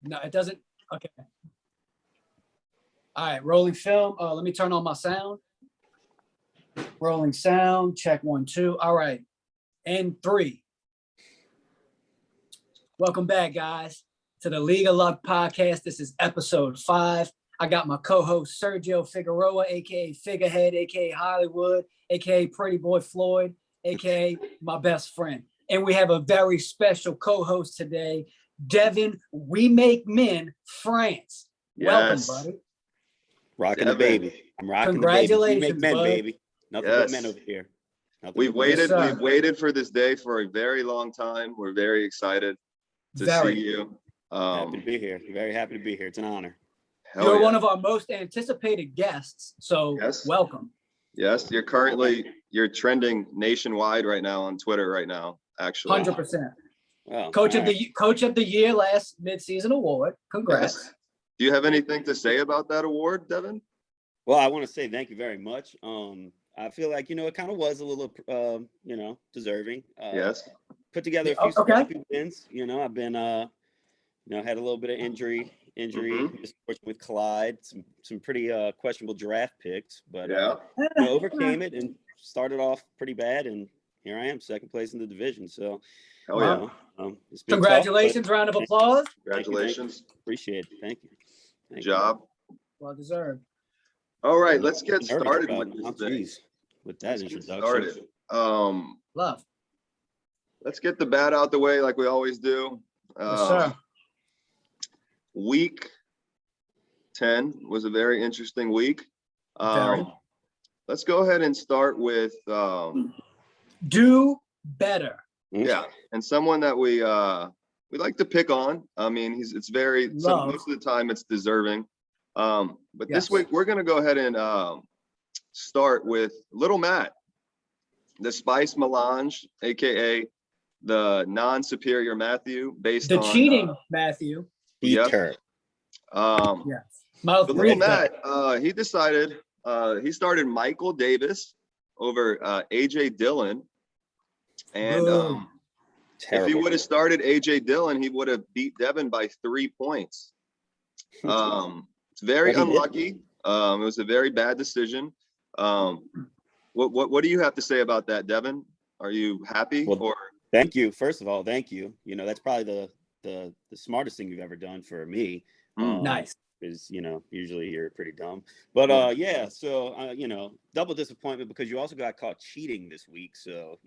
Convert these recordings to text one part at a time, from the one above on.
No, it doesn't. Okay. All right, rolling film. Let me turn on my sound. Rolling sound. Check 1, 2. All right. And 3. Welcome back, guys, to the League of Luck podcast. This is episode 5. I got my co-host Sergio Figueroa, aka Figurehead, aka Hollywood, aka Pretty Boy Floyd, aka my best friend. And we have a very special co-host today, Devin. We Make Men France. Yes. Welcome, buddy. Rocking the baby. I'm rocking Congratulations, the baby. We make men, bud. baby. Nothing but men over here. We've waited for this day for a very long time. We're very excited to see you. Happy to be here. Very happy to be here. It's an honor. You're one of our most anticipated guests, so welcome. Yes, you're trending nationwide right now on Twitter right now, actually. 100%. Wow. Coach of the year last midseason award. Congrats. Yes. Do you have anything to say about that award, Devin? Well, I want to say thank you very much. I feel like, it kind of was a little, deserving. Yes. Put together a few wins. I've been, had a little bit of injury with Clyde, some pretty questionable draft picks, but overcame it and started off pretty bad. And here I am, second place in the division. So, it's been congratulations, tough, round of applause. Congratulations. Thank you. Appreciate it. Thank you. Good job. Well deserved. All right, let's get started with that introduction. Love. Let's get the bat out the way like we always do. Yes, sir. Week 10 was a very interesting week. Let's go ahead and start with do better. Yeah, and someone that we like to pick on. I mean, most of the time it's deserving. But this week we're gonna go ahead and start with Little Matt, the Spice Melange, aka the non-superior Matthew, based on cheating Matthew. Peter. Little Matt, he decided he started Michael Davis over AJ Dillon, and if he would have started AJ Dillon, he would have beat Devin by 3 points. It's very unlucky. It was a very bad decision. What do you have to say about that, Devin? Are you happy? Thank you. First of all, thank you. That's probably the smartest thing you've ever done for me. Nice. Is usually you're pretty dumb, but so double disappointment because you also got caught cheating this week, so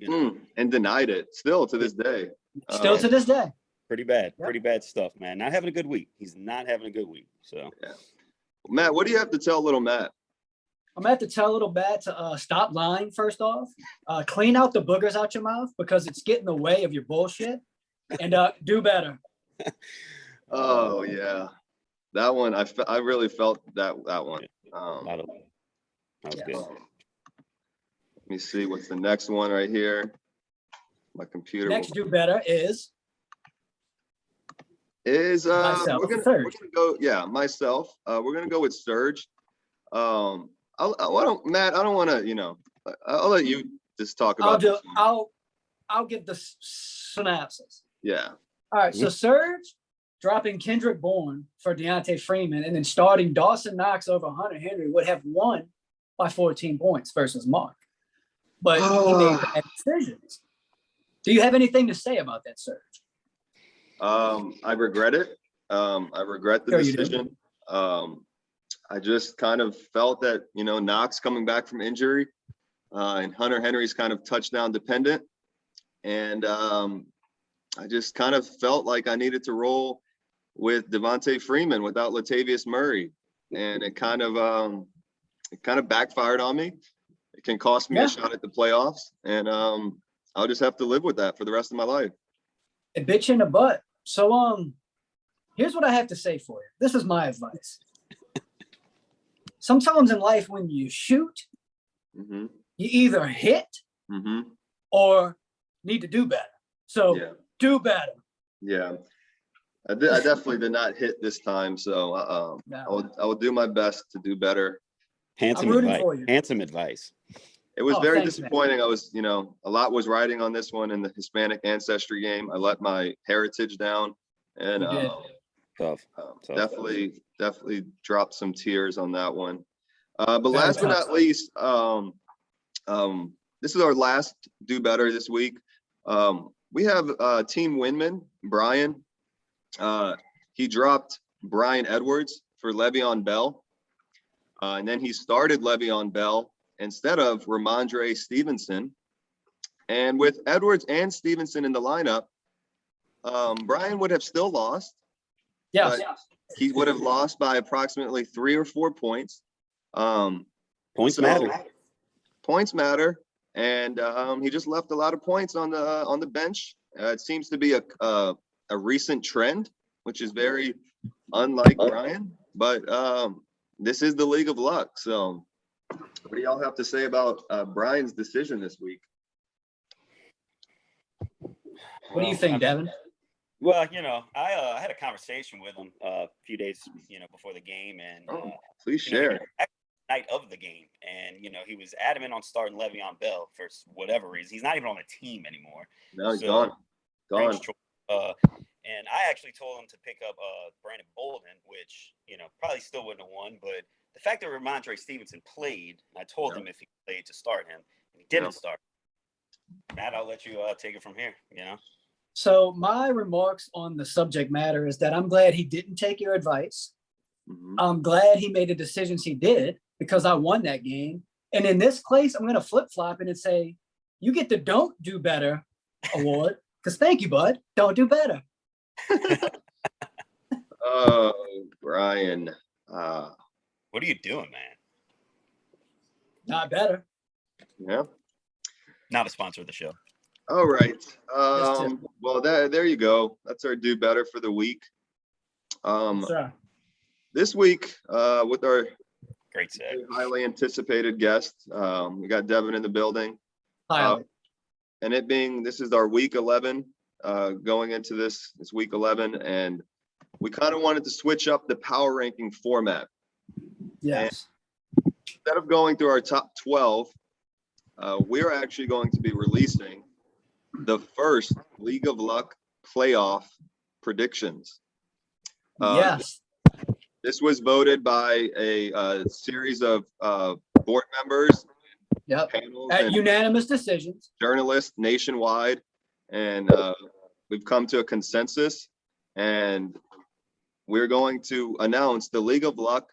and denied it still to this day. To this day. Pretty bad stuff, man. Not having a good week. He's not having a good week. So Matt, what do you have to tell Little Matt? I'm gonna have to tell Little Matt to stop lying. First off, clean out the boogers out your mouth because it's getting in the way of your bullshit, and do better. Oh yeah. That one, I really felt that one. That was good. Let me see what's the next one right here. My computer. Next, do better is myself. We're gonna go. Myself. We're gonna go with Serge. Matt, I don't want to. I'll let you just talk about. I'll give the synopsis. Yeah. All right. So Serge dropping Kendrick Bourne for Deontay Freeman and then starting Dawson Knox over Hunter Henry would have won by 14 points versus Mark. But he made bad decisions. Do you have anything to say about that, Serge? I regret it. I regret the decision. I just kind of felt that, Knox coming back from injury and Hunter Henry's kind of touchdown dependent. And I just kind of felt like I needed to roll with Devontae Freeman without Latavius Murray. And it kind of backfired on me. It can cost me a shot at the playoffs. And I'll just have to live with that for the rest of my life. A bitch in the butt. So here's what I have to say for you. This is my advice. Sometimes in life when you shoot, you either hit or need to do better. So do better. Yeah. I definitely did not hit this time, so I will do my best to do better. Handsome advice. It was very disappointing. I was, a lot was riding on this one in the Hispanic ancestry game. I let my heritage down, and Tough. Definitely dropped some tears on that one. But last but not least, this is our last Do Better this week. We have Team Winman, Brian. He dropped Brian Edwards for Le'Veon Bell. And then he started Le'Veon Bell instead of Ramondre Stevenson. And with Edwards and Stevenson in the lineup, Brian would have still lost. Yes. He would have lost by approximately 3 or 4 points. Points matter. Points matter. And he just left a lot of points on the bench. It seems to be a recent trend, which is very unlike Brian. But this is the league of luck. So what do y'all have to say about Brian's decision this week? What do you think, Devin? Well, I had a conversation with him a few days, before the game, and please share. Night of the game, and he was adamant on starting Le'Veon Bell for whatever reason. He's not even on the team anymore. No, he's gone. And I actually told him to pick up Brandon Bolden, which probably still wouldn't have won, but the fact that Ramondre Stevenson played, I told him if he played to start him, and he didn't start. Matt, I'll let you take it from here. So my remarks on the subject matter is that I'm glad he didn't take your advice. Mm-hmm. I'm glad he made the decisions he did because I won that game. And in this place, I'm going to flip-flop it and say, you get the Don't Do Better award because thank you, bud. Don't do better. Oh, Brian. What are you doing, man? Not better. Yeah. Not a sponsor of the show. All right. Well, there you go. That's our Do Better for the week. This week, with our great set, highly anticipated guest, we got Devin in the building. And it being, this is our week 11, going into this week 11, and we kind of wanted to switch up the power ranking format. Yes. And instead of going through our top 12, we're actually going to be releasing the first League of Luck playoff predictions. Yes. This was voted by a series of board members, panels, at unanimous decisions, journalists nationwide, and we've come to a consensus, and we're going to announce the League of Luck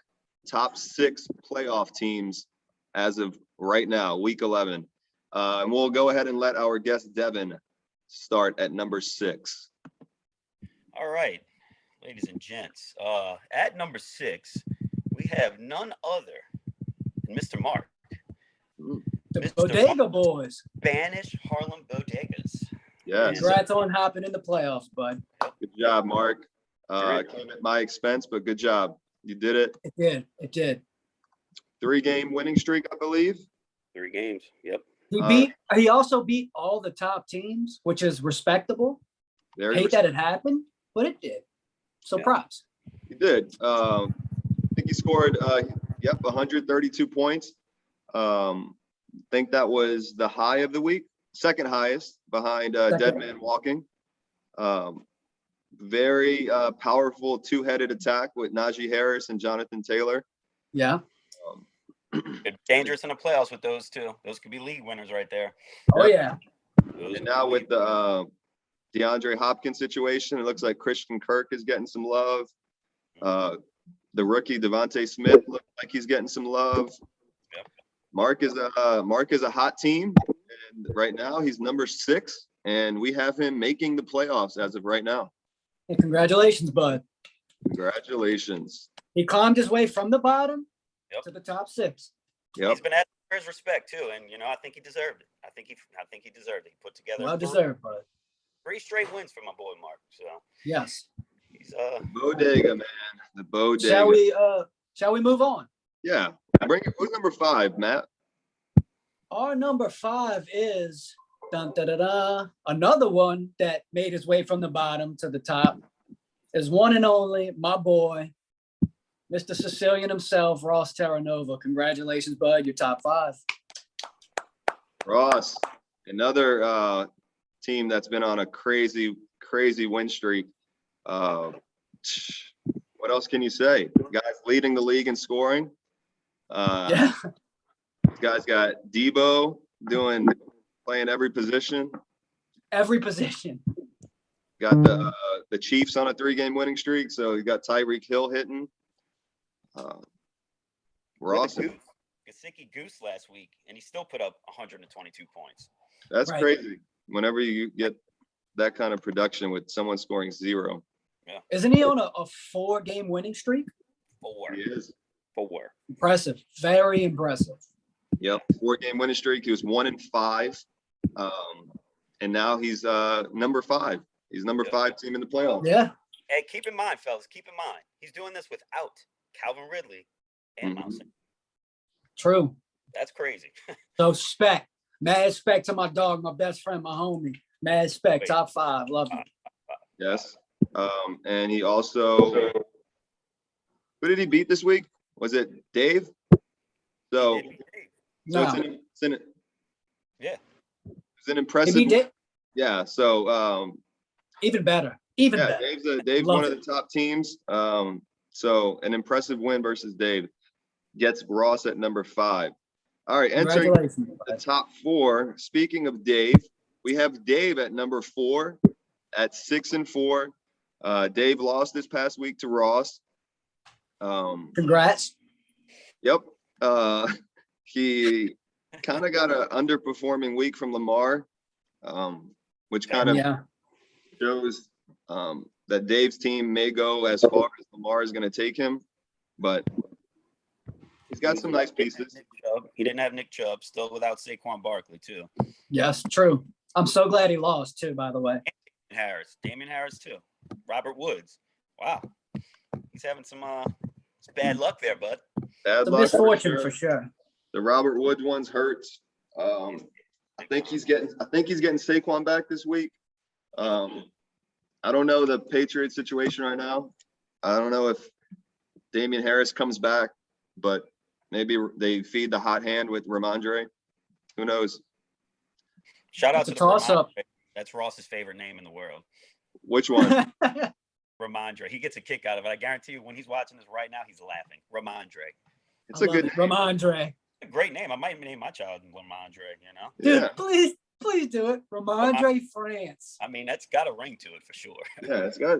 top 6 playoff teams as of right now, week 11. And we'll go ahead and let our guest Devin start at number 6. All right, ladies and gents. At number 6, we have none other than Mr. Mark. The Mr. Bodega Mark, Boys. Spanish Harlem Bodegas. Yeah. Congrats on hopping in the playoffs, bud. Good job, Mark. Came at my expense, but good job. You did it. It did. 3-game winning streak, I believe. 3 games. Yep. He also beat all the top teams, which is respectable. Hate that it happened, but it did. So props. He did. I think he scored 132 points. I think that was the high of the week, second highest behind Dead Man Walking. Very powerful 2-headed attack with Najee Harris and Jonathan Taylor. Yeah. Dangerous in the playoffs with those two. Those could be league winners right there. Oh, yeah. And now with the DeAndre Hopkins situation, it looks like Christian Kirk is getting some love. The rookie Devontae Smith looks like he's getting some love. Yep. Mark is a hot team, and right now he's number 6, and we have him making the playoffs as of right now. Hey, congratulations, bud. Congratulations. He climbed his way from the bottom to the top 6. Yep. He's been asked for his respect too, and I think he deserved it. I think he deserved it. He put together well deserved, bud. 3 straight wins for my boy Mark. So yes, he's Bodega, man. The Bodega. Shall we move on? Yeah. Who's number 5, Matt? Our number 5 is another one that made his way from the bottom to the top. Is one and only my boy, Mr. Sicilian himself, Ross Terranova. Congratulations, bud. You're top 5. Ross, another team that's been on a crazy win streak. what else can you say? Guys leading the league in scoring. Yeah. Guys got Debo playing every position. Every position. Got the Chiefs on a 3-game winning streak, so you got Tyreek Hill hitting. We're awesome. Gesicki Goose last week, and he still put up 122 points. That's crazy. Whenever you get that kind of production with someone scoring 0. Yeah. Isn't he on a 4-game winning streak? 4. He is. 4. Impressive. Very impressive. Yep. 4-game winning streak. He was 1-5. And now he's number 5. He's number 5 team in the playoffs. Yeah. Hey, keep in mind, fellas, he's doing this without Calvin Ridley and Mousen. True. That's crazy. So mad respect to my dog, my best friend, my homie. Mad respect, top 5. Love him. Yes. And he also, who did he beat this week? Was it Dave? So Yeah. It's an impressive. Maybe Dave. Yeah. So even better. Better. Dave's one of the top teams. So an impressive win versus Dave gets Ross at number 5. All right, entering the top 4. Speaking of Dave, we have Dave at number 4 at 6-4. Dave lost this past week to Ross. Congrats. Yep. He kind of got an underperforming week from Lamar, which kind of shows that Dave's team may go as far as Lamar is going to take him, but he's got some nice pieces. He didn't have Nick Chubb, still without Saquon Barkley, too. Yes, true. I'm so glad he lost, too, by the way. Damian Harris, too. Robert Woods. Wow. He's having some bad luck there, bud. Bad luck. Misfortune for sure. The Robert Woods one's hurts. I think he's getting Saquon back this week. I don't know the Patriots situation right now. I don't know if Damian Harris comes back, but maybe they feed the hot hand with Ramondre. Who knows? Shout out to the toss-up. That's Ross's favorite name in the world. Which one? Ramondre. He gets a kick out of it. I guarantee you when he's watching this right now, he's laughing. Ramondre. It's a good name. Ramondre. A great name. I might name my child Ramondre, Dude, please do it. Ramondre France. I mean, that's got a ring to it for sure. Yeah, it's got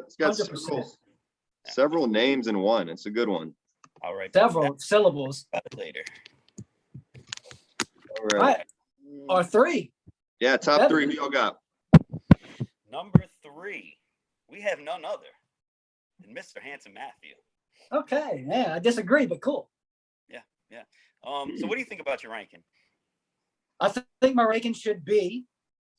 several names in one. It's a good one. All right. Several syllables. Later. All right. Or 3. Yeah, top 3. Who y'all got? Number 3. We have none other than Mr. Handsome Matthew. Okay. Yeah, I disagree, but cool. Yeah. So what do you think about your ranking? I think my ranking should be,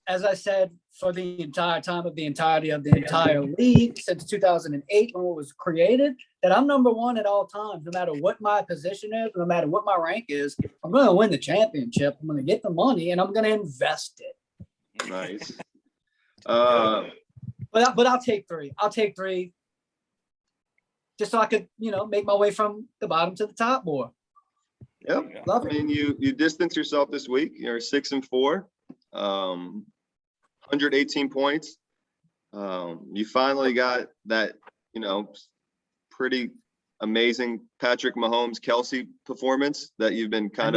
as I said, for the entire time of the entirety of the entire league since 2008 when it was created, that I'm number 1 at all times, no matter what my position is, no matter what my rank is. I'm going to win the championship. I'm going to get the money, and I'm going to invest it. Nice. But I'll take 3. I'll take 3 just so I could, make my way from the bottom to the top more. Yep. I mean, you distance yourself this week. You're 6-4, 118 points. You finally got that, pretty amazing Patrick Mahomes Kelsey performance that you've been I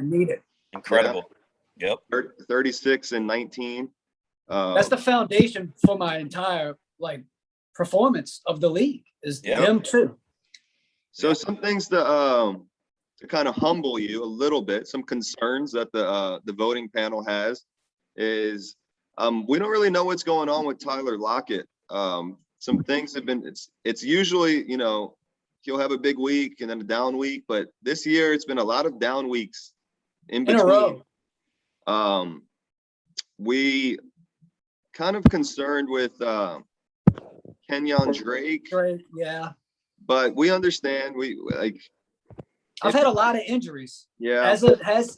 need it. Incredible. Yeah. Yep. 36 and 19. That's the foundation for my entire performance of the league is them too. So some things to kind of humble you a little bit, some concerns that the voting panel has is we don't really know what's going on with Tyler Lockett. Some things have been it's usually he'll have a big week and then a down week, but this year it's been a lot of down weeks in between. We kind of concerned with Kenyon Drake. Yeah. But we understand. I've had a lot of injuries. Yeah. As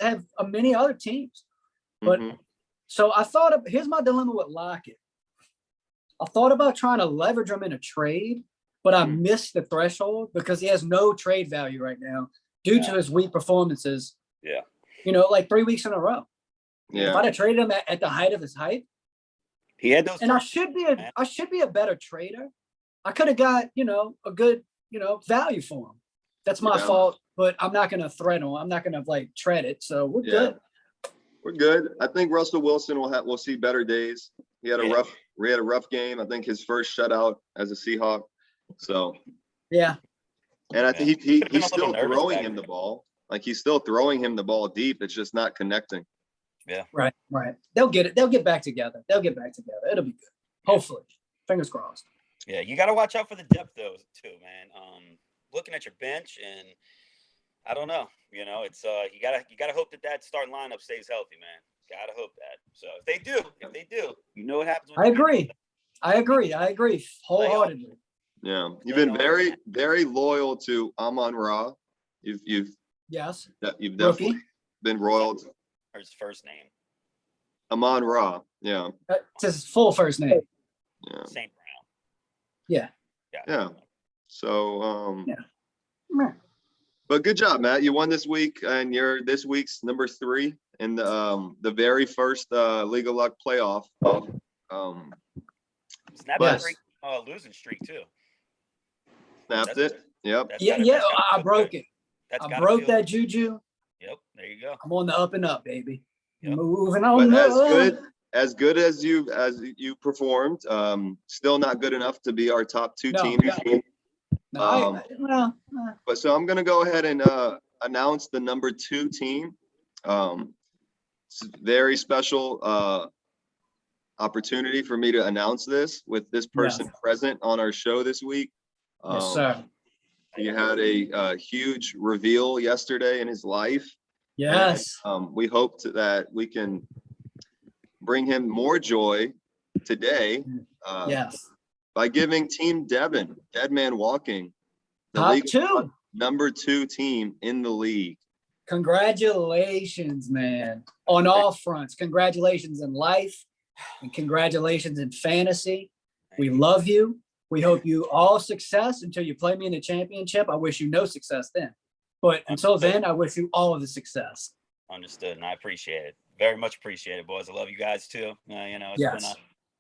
have many other teams. But so here's my dilemma with Lockett. I thought about trying to leverage him in a trade, but I missed the threshold because he has no trade value right now due to his weak performances. Yeah. 3 weeks in a row. Yeah. If I'd have traded him at the height of his hype, he had those. And I should be a better trader, I could have got, a good, value for him. That's my fault, but I'm not going to thread him. I'm not going to like tread it. So we're good. We're good. I think Russell Wilson will see better days. He had a rough game. I think his first shutout as a Seahawk. So yeah. And I think he's still throwing him the ball. Like he's still throwing him the ball deep. It's just not connecting. Yeah. Right. They'll get it. They'll get back together. It'll be good. Hopefully. Fingers crossed. Yeah, you got to watch out for the depth though too, man. Looking at your bench, and I don't know. It's you gotta hope that starting lineup stays healthy, man. Gotta hope that. So if they do, what happens. I agree wholeheartedly. Yeah, you've been very, very loyal to Amon-Ra. You've definitely been loyal to his first name. Amon-Ra. Yeah. It's his full first name. Yeah. St. Brown. Yeah. So but good job, Matt. You won this week, and you're this week's number 3 in the very first League of Luck playoff. Snapped a losing streak too. Snapped it. Yep. I broke it. I broke that juju. Yep. There you go. I'm on the up and up, baby. Yep. Moving on. But as good as you performed, still not good enough to be our top 2 team. But so I'm gonna go ahead and announce the number 2 team. It's a very special opportunity for me to announce this with this person present on our show this week. Yes, sir. He had a huge reveal yesterday in his life. Yes. And, we hope that we can bring him more joy today. By giving Team Devin, Dead Man Walking, the top league 2, number 2 team in the league. Congratulations, man. On all fronts. Congratulations in life and congratulations in fantasy. We love you. We hope you all success until you play me in the championship. I wish you no success then. But until then, I wish you all of the success. Understood, and I appreciate it. Very much appreciate it, boys. I love you guys too. It's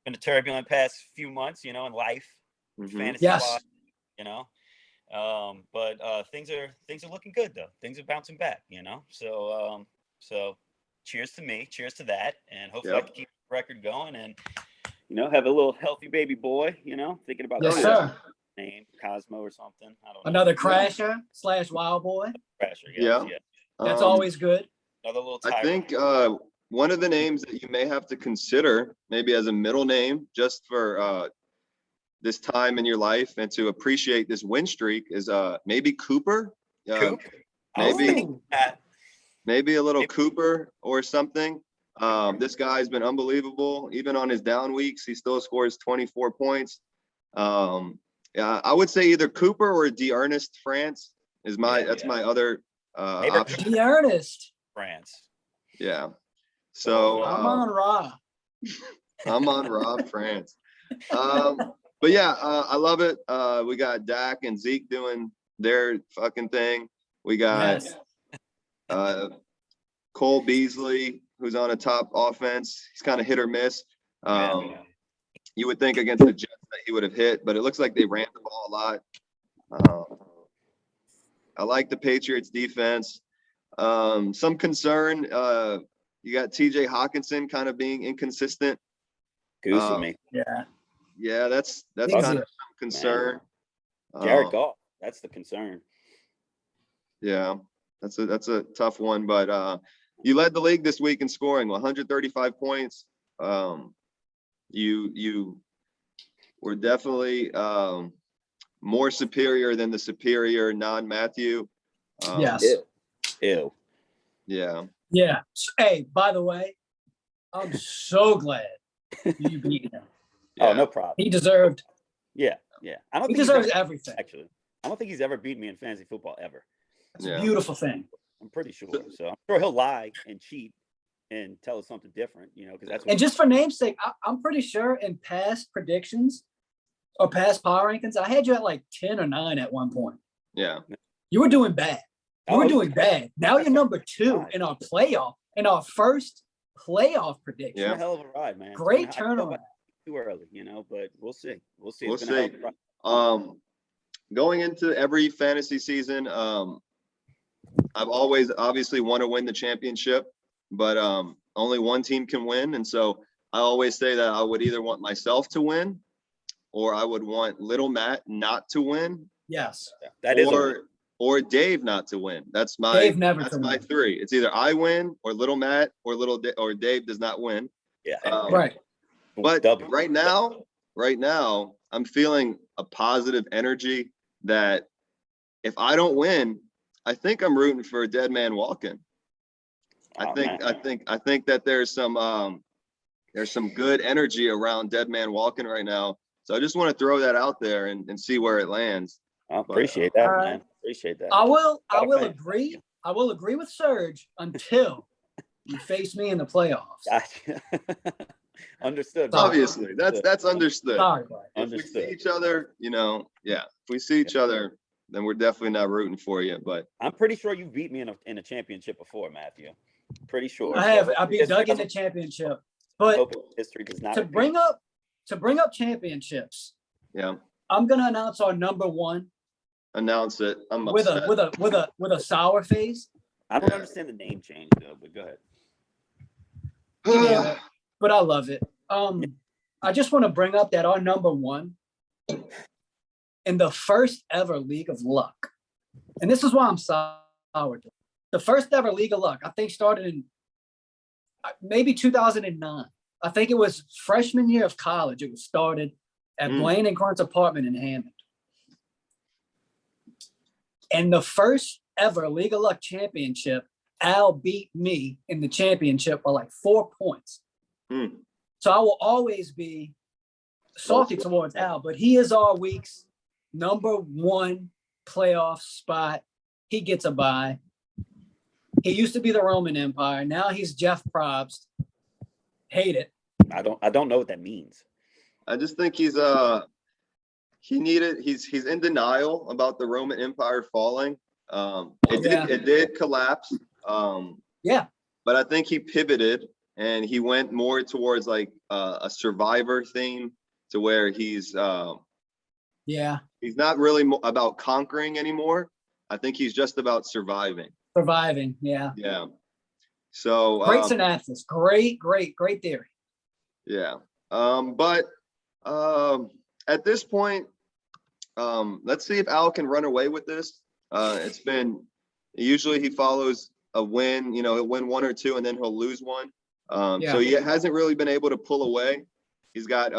been a turbulent past few months, in life, fantasy wise, but things are looking good though. Things are bouncing back, So cheers to me, cheers to that, and hopefully I can keep the record going and have a little healthy baby boy. Thinking about name Cosmo or something. I don't know. Another crasher / wild boy. Crasher, yes. That's always good. Another little. I think one of the names that you may have to consider, maybe as a middle name, just for this time in your life and to appreciate this win streak, is maybe Cooper. Maybe a little Cooper or something. This guy's been unbelievable. Even on his down weeks, he still scores 24 points. I would say either Cooper or D'Ernest France is my other option. D'Ernest France. Yeah. So Amon-Ra. Amon-Ra France. But yeah, I love it. We got Dak and Zeke doing their fucking thing. We got Cole Beasley, who's on a top offense. He's kind of hit or miss. You would think against the Jets that he would have hit, but it looks like they ran the ball a lot. I like the Patriots defense. Some concern. You got TJ Hawkinson kind of being inconsistent. Goosey me. Yeah, that's kind of some concern. Jared Goff, that's the concern. Yeah, that's a tough one, but you led the league this week in scoring, 135 points. You were definitely more superior than the superior non-Matthew. Ew. Yeah. Yeah. Hey, by the way, I'm so glad you beat him. Oh, no problem. He deserved. Yeah. I don't think he deserves everything. Actually, I don't think he's ever beaten me in fantasy football ever. It's a beautiful thing. I'm pretty sure. So I'm sure he'll lie and cheat and tell us something different, because that's. And just for namesake, I'm pretty sure in past predictions or past power rankings, I had you at like 10 or 9 at one point. Yeah. You were doing bad. You were doing bad. Now you're number 2 in our first playoff prediction. Yeah. It's a hell of a ride, man. Great turnaround. Too early, but we'll see. We'll see. Going into every fantasy season, I've always obviously want to win the championship, but only one team can win. And so I always say that I would either want myself to win or I would want little Matt not to win. Yes. That is or Dave not to win. That's my three. It's either I win or little Matt or or Dave does not win. Yeah. Right. But right now, I'm feeling a positive energy that if I don't win, I think I'm rooting for a dead man walking. I think that there's some good energy around dead man walking right now. So I just want to throw that out there and see where it lands. I appreciate that, man. Appreciate that. I will agree. I will agree with Serge until you face me in the playoffs. Gotcha. Understood. Obviously, that's understood. Sorry, if we see each other, if we see each other, then we're definitely not rooting for you. But I'm pretty sure you beat me in a championship before, Matthew. Pretty sure. I have. I beat Doug in the championship. But history does not to bring up championships. Yeah. I'm gonna announce our number one. Announce it. I'm with a sour face. I don't understand the name change though, but go ahead. But I love it. I just want to bring up that our number one in the first ever League of Luck, and this is why I'm sour. The first ever League of Luck, I think, started in maybe 2009. I think it was freshman year of college. It was started at Blaine and Grant's apartment in Hammond. And the first ever League of Luck championship, Al beat me in the championship by like 4 points. So I will always be salty towards Al, but he is our week's number one playoff spot. He gets a bye. He used to be the Roman Empire. Now he's Jeff Probst. Hate it. I don't know what that means. I just think he's in denial about the Roman Empire falling. It did collapse. But I think he pivoted and he went more towards like a survivor theme to where he's not really about conquering anymore. I think he's just about surviving. Yeah. So great synopsis. Great theory. Yeah. But at this point, let's see if Al can run away with this. It's been usually he follows a win, he'll win one or two and then he'll lose one. So he hasn't really been able to pull away. He's got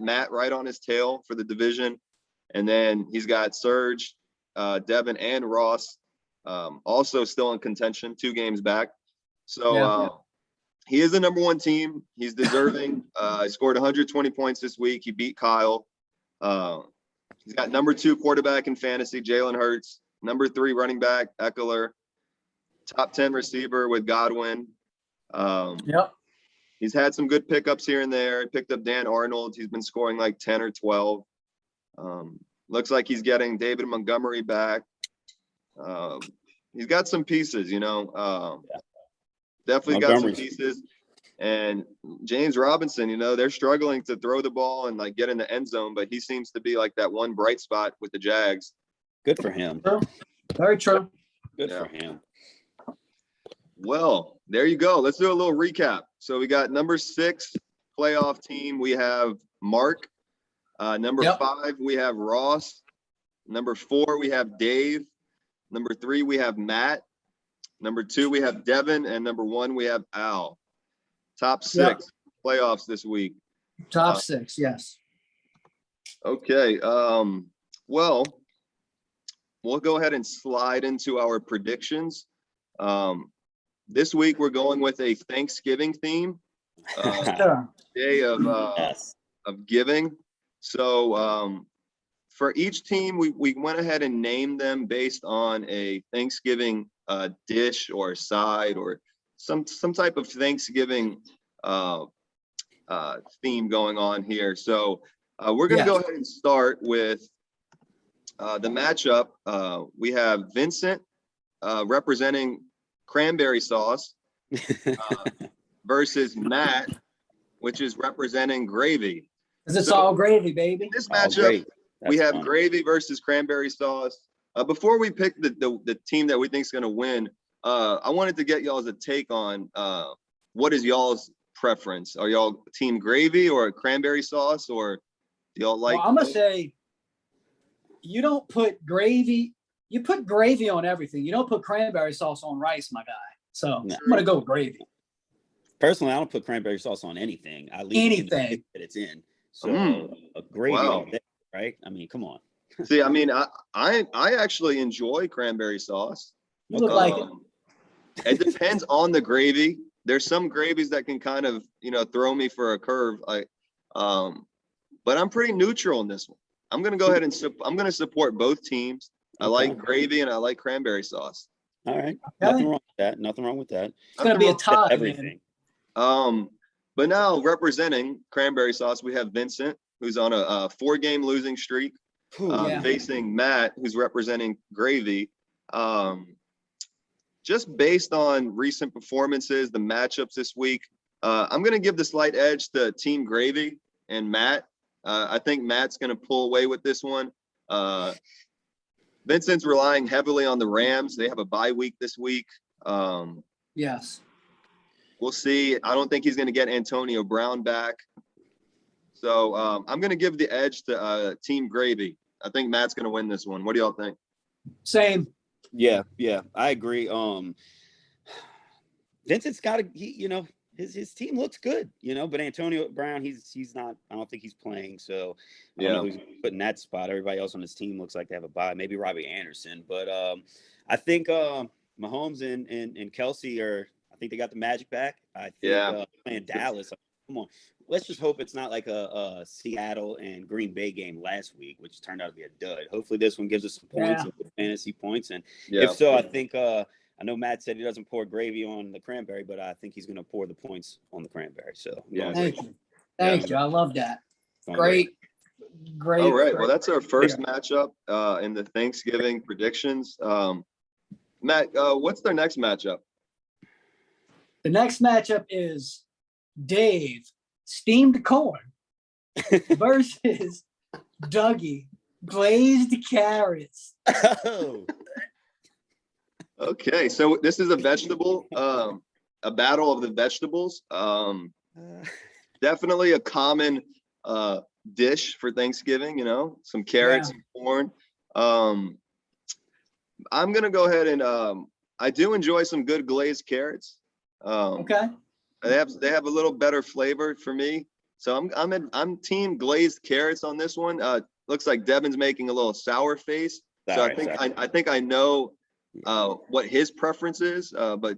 Matt right on his tail for the division, and then he's got Serge, Devin, and Ross also still in contention, 2 games back. So he is the number one team. He's deserving. He scored 120 points this week. He beat Kyle. He's got number 2 quarterback in fantasy, Jalen Hurts. Number 3 running back, Eckler. Top 10 receiver with Godwin. He's had some good pickups here and there. He picked up Dan Arnold. He's been scoring like 10 or 12. Looks like he's getting David Montgomery back. He's got some pieces, definitely got some pieces. And James Robinson, they're struggling to throw the ball and like get in the end zone, but he seems to be like that one bright spot with the Jags. Good for him. True. Very true. Good for him. Well, there you go. Let's do a little recap. So we got number 6 playoff team. We have Mark. Number 5, we have Ross. Number 4, we have Dave. Number 3, we have Matt. Number 2, we have Devin. And number 1, we have Al. Top 6 playoffs this week. Top 6, yes. Okay. Well, we'll go ahead and slide into our predictions. This week we're going with a Thanksgiving theme. Day of giving. So for each team, we went ahead and named them based on a Thanksgiving dish or side or some type of Thanksgiving theme going on here. So we're going to go ahead and start with the matchup. We have Vincent representing cranberry sauce versus Matt, which is representing gravy. Because it's all gravy, baby. This matchup, we have funny. gravy versus cranberry sauce. Before we pick the team that we think is going to win, I wanted to get y'all's take on what is y'all's preference? Are y'all team gravy or cranberry sauce, or do y'all like? Well, I'm gonna say you don't put gravy. You put gravy on everything. You don't put cranberry sauce on rice, my guy. So No. I'm gonna go with gravy. Personally, I don't put cranberry sauce on anything. I leave it in the stick that it's in. So a gravy all day, right? I mean, come on. See, I mean, I actually enjoy cranberry sauce. You look like it. It depends on the gravy. There's some gravies that can kind of, throw me for a curve. But I'm pretty neutral in this one. I'm gonna go ahead and I'm gonna support both teams. I like gravy and I like cranberry sauce. All right, nothing wrong with that. Nothing wrong with that. It's gonna be a tie. Everything. But now representing cranberry sauce, we have Vincent, who's on a 4-game losing streak, facing Matt, who's representing gravy. Just based on recent performances, the matchups this week, I'm going to give the slight edge to Team Gravy and Matt. I think Matt's going to pull away with this one. Vincent's relying heavily on the Rams. They have a bye week this week. Yes. We'll see. I don't think he's going to get Antonio Brown back. So I'm going to give the edge to Team Gravy. I think Matt's going to win this one. What do y'all think? Same. Yeah, I agree. Vincent's got his team looks good, but Antonio Brown, he's not. I don't think he's playing. So I don't know who's put in that spot. Everybody else on his team looks like they have a bye. Maybe Robbie Anderson, but I think Mahomes and Kelsey are. I think they got the magic back. I think playing Dallas. Come on, let's just hope it's not like a Seattle and Green Bay game last week, which turned out to be a dud. Hopefully this one gives us some points, some fantasy points, and if so, I think I know Matt said he doesn't pour gravy on the cranberry, but I think he's going to pour the points on the cranberry. So thank you. I love that. Great. All right. Well, that's our first matchup in the Thanksgiving predictions. Matt, what's their next matchup? The next matchup is Dave Steamed Corn versus Dougie Glazed Carrots. Oh. Okay, so this is a vegetable, a battle of the vegetables. Definitely a common dish for Thanksgiving, some carrots and corn. I'm gonna go ahead and I do enjoy some good glazed carrots. Okay. They have a little better flavor for me. So I'm team glazed carrots on this one. Looks like Devin's making a little sour face. So I think I know what his preference is, but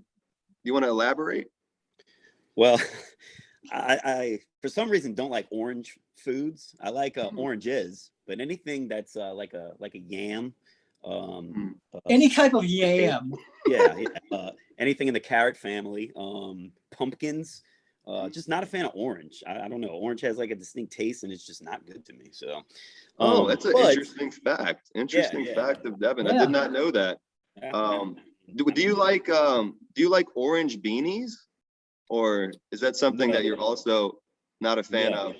you want to elaborate? Well, I for some reason don't like orange foods. I like oranges, but anything that's like a yam, any type of yam. Anything in the carrot family, pumpkins. Just not a fan of orange. I don't know. Orange has like a distinct taste, and it's just not good to me. So, that's an interesting fact. Fact of Devin. I did not know that. Do you like orange beanies, or is that something that you're also not a fan of?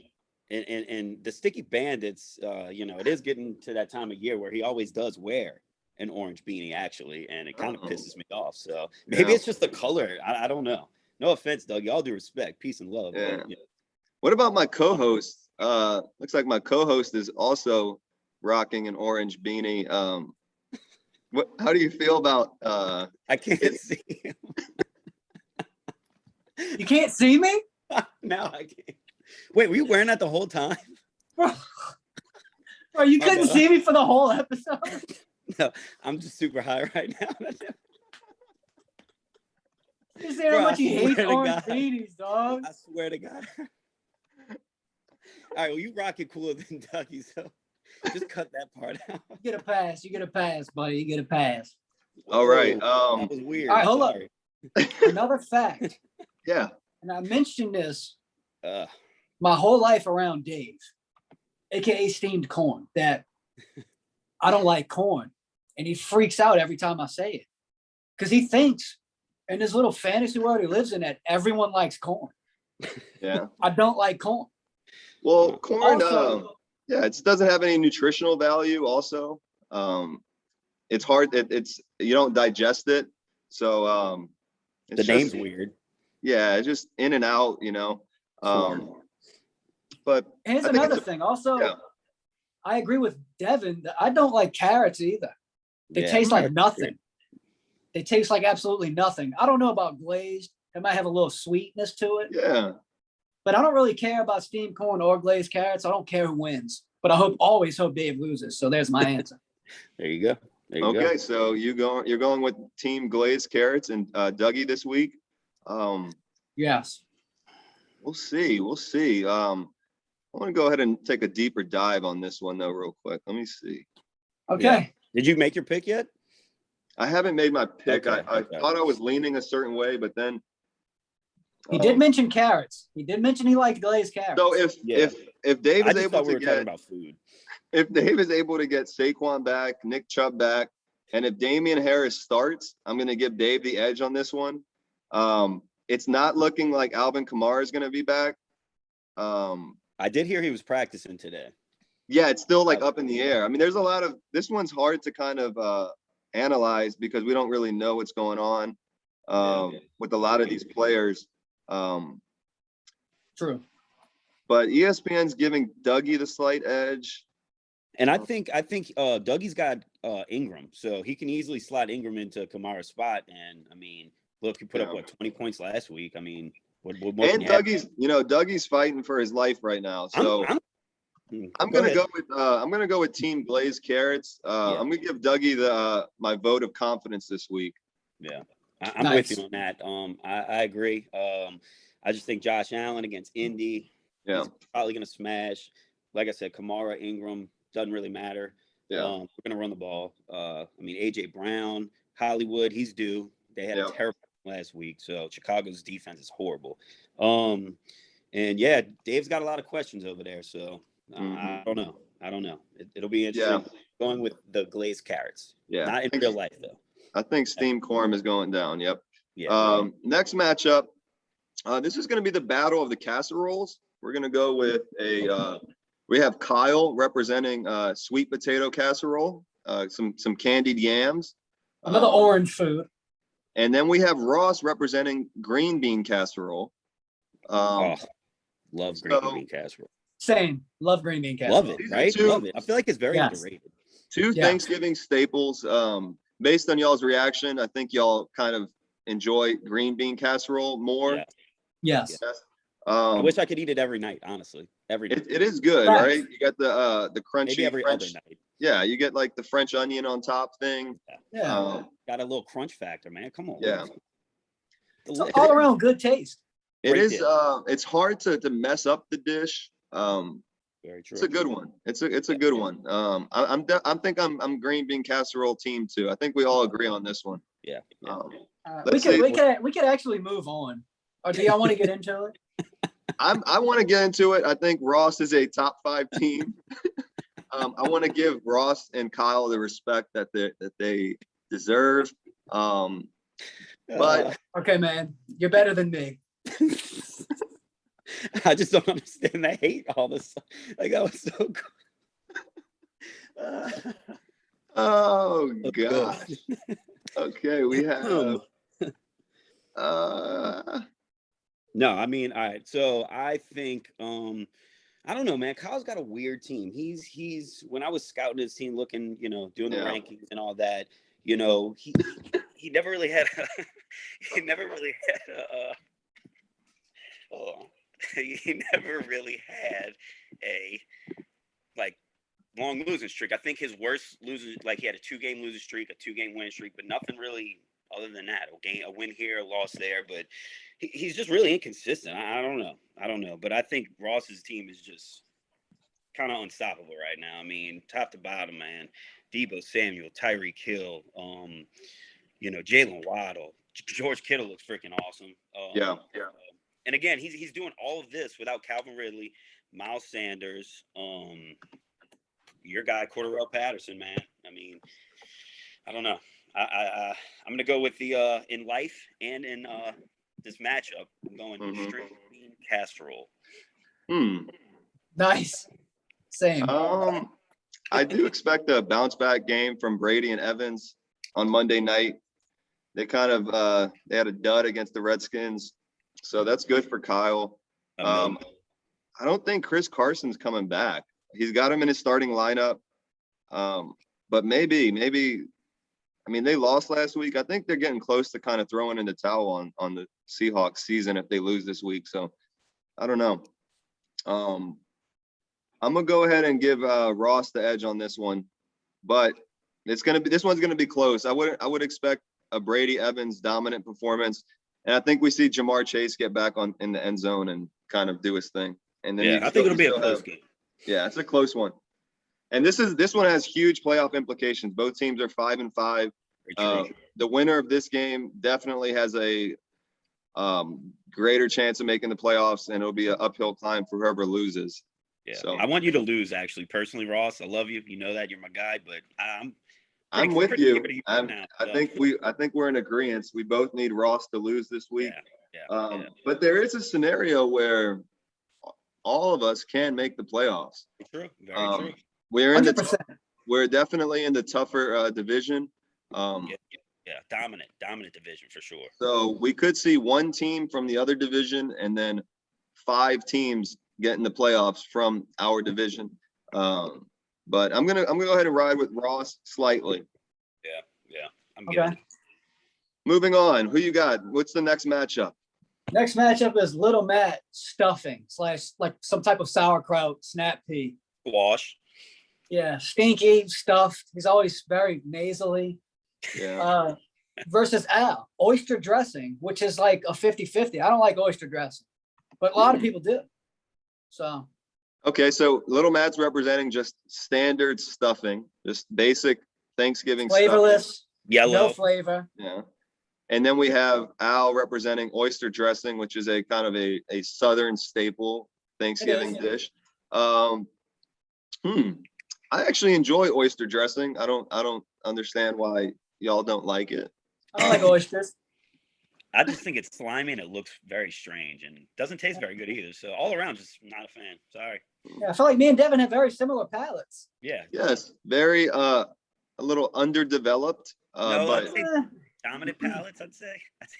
And the Sticky Bandits, it is getting to that time of year where he always does wear an orange beanie, actually, and it kind of pisses me off. So maybe it's just the color. I don't know. No offense, Doug. Y'all due respect, peace and love. Yeah. But, what about my co-host? Looks like my co-host is also rocking an orange beanie. How do you feel about? I can't see him. You can't see me? No, I can't. Wait, were you wearing that the whole time? Bro, you couldn't see me for the whole episode? No, I'm just super high right now. You say how much you hate orange beanies, dog. I swear to God. All right, well, you rock it cooler than Dougie, so just cut that part out. You get a pass. You get a pass, buddy. You get a pass. All right. That was weird. All right, hold up. Another fact. Yeah. And I mentioned this my whole life around Dave, aka Steamed Corn, that I don't like corn. And he freaks out every time I say it. Because he thinks in this little fantasy world he lives in that everyone likes corn. Yeah. I don't like corn. Well, corn. Also, Yeah, it doesn't have any nutritional value. Also, it's hard. It's you don't digest it, so the name's weird. Yeah, it's just in and out, But here's another thing. Also, yeah. I agree with Devin. I don't like carrots either. They taste like nothing. They taste like absolutely nothing. I don't know about glazed. It might have a little sweetness to it. Yeah. But I don't really care about steamed corn or glazed carrots. I don't care who wins. But I always hope Dave loses. So there's my answer. There you go. Okay, so you're going with Team Glazed Carrots and Dougie this week. Yes. We'll see. I want to go ahead and take a deeper dive on this one though, real quick. Let me see. Okay. Yeah. Did you make your pick yet? I haven't made my pick. Okay, I thought I was leaning a certain way, but then he did mention carrots. He did mention he liked glazed carrots. So if Dave is able to get about food. If Dave is able to get Saquon back, Nick Chubb back, and if Damian Harris starts, I'm going to give Dave the edge on this one. It's not looking like Alvin Kamara is going to be back. I did hear he was practicing today. Yeah, it's still like up in the air. I mean, there's a lot of this one's hard to kind of analyze because we don't really know what's going on with a lot of these players. True. But ESPN's giving Dougie the slight edge. And I think Dougie's got Ingram, so he can easily slot Ingram into Kamara's spot. And I mean, look, he put up 20 points last week. I mean, what and Dougie's fighting for his life right now. So I'm gonna go with Team Glazed Carrots. I'm gonna give Dougie my vote of confidence this week. Yeah, I'm with you on that. I agree. I just think Josh Allen against Indy, he's probably gonna smash. Like I said, Kamara, Ingram, doesn't really matter. Yeah, we're gonna run the ball. I mean, AJ Brown, Hollywood, he's due. They had a terrible last week, so Chicago's defense is horrible. And Dave's got a lot of questions over there, so I don't know. It'll be interesting going with the glazed carrots. Yeah, not in real life though. I think steamed corn is going down. Yep. Yeah. Next matchup, this is going to be the battle of the casseroles. We're going to go with we have Kyle representing sweet potato casserole, some candied yams. Another orange food. And then we have Ross representing green bean casserole. Love green bean casserole. Same. Love green bean casserole. Love it, right? Love it. I feel like it's very underrated. Two Thanksgiving staples. Based on y'all's reaction, I think y'all kind of enjoy green bean casserole more. Yeah. Yes. I wish I could eat it every night, honestly. Every night. It is good, right? You got the crunchy maybe every French. Other night. Yeah, you get like the French onion on top thing. Yeah. Got a little crunch factor, man. Come on. Yeah. It's all around good taste. It is. It's hard to mess up the dish. Very true. It's a good one. It's a good one. I'm green bean casserole team too. I think we all agree on this one. Yeah. We could actually move on. Or do y'all want to get into it? I want to get into it. I think Ross is a top 5 team. I want to give Ross and Kyle the respect that they deserve. But okay, man, you're better than me. I just don't understand the hate all this. Like that was so good. Oh gosh. Okay, we have. No, I mean, all right. So I think I don't know, man. Kyle's got a weird team. He's when I was scouting his team, looking, doing the rankings and all that, he never really had he never really had a like long losing streak. I think his worst losing, like he had a 2-game losing streak, a 2-game winning streak, but nothing really other than that. A win here, a loss there, but he's just really inconsistent. I don't know, but I think Ross's team is just kind of unstoppable right now. I mean, top to bottom, man. Deebo Samuel, Tyreek Hill, Jalen Waddle, George Kittle looks freaking awesome. And again, he's doing all of this without Calvin Ridley, Miles Sanders, your guy Cordarrelle Patterson, man. I mean, I don't know. I'm gonna go with the in life and in this matchup. I'm going straight bean casserole. Nice. Same. I do expect a bounce back game from Brady and Evans on Monday night. They kind of they had a dud against the Redskins, so that's good for Kyle. I don't think Chris Carson's coming back. He's got him in his starting lineup, but maybe. I mean, they lost last week. I think they're getting close to kind of throwing in the towel on the Seahawks season if they lose this week. So I don't know. I'm gonna go ahead and give Ross the edge on this one, but this one's gonna be close. I would expect a Brady Evans dominant performance, and I think we see Jamar Chase get back in the end zone and kind of do his thing. And then I think it'll be a close game. Yeah, it's a close one. And this one has huge playoff implications. Both teams are 5-5. The winner of this game definitely has a greater chance of making the playoffs, and it'll be an uphill climb for whoever loses. Yeah, so I want you to lose, actually, personally, Ross. I love you. You know that. You're my guy, but I'm with you. I think we're in agreement. We both need Ross to lose this week. Yeah. But there is a scenario where all of us can make the playoffs. True. Very true. We're definitely in the tougher division. Dominant division for sure. So we could see one team from the other division and then 5 teams get in the playoffs from our division. But I'm gonna go ahead and ride with Ross slightly. Yeah. I'm good. Moving on. Who you got? What's the next matchup? Next matchup is Little Matt stuffing / like some type of sauerkraut, snap pea. Squash. Yeah, stinky, stuffed. He's always very nasally. Yeah. Versus Al, oyster dressing, which is like a 50-50. I don't like oyster dressing, but a lot of people do. So. Okay, so Little Matt's representing just standard stuffing, just basic Thanksgiving flavorless, stuffing. Yellow. No flavor. Yeah. And then we have Al representing oyster dressing, which is a kind of a Southern staple Thanksgiving dish. I actually enjoy oyster dressing. I don't understand why y'all don't like it. I like oysters. I just think it's slimy and it looks very strange and doesn't taste very good either. So all around, just not a fan. Sorry. Yeah, I feel like me and Devin have very similar palates. Yeah. Yes, very a little underdeveloped. But dominant palates, I'd say.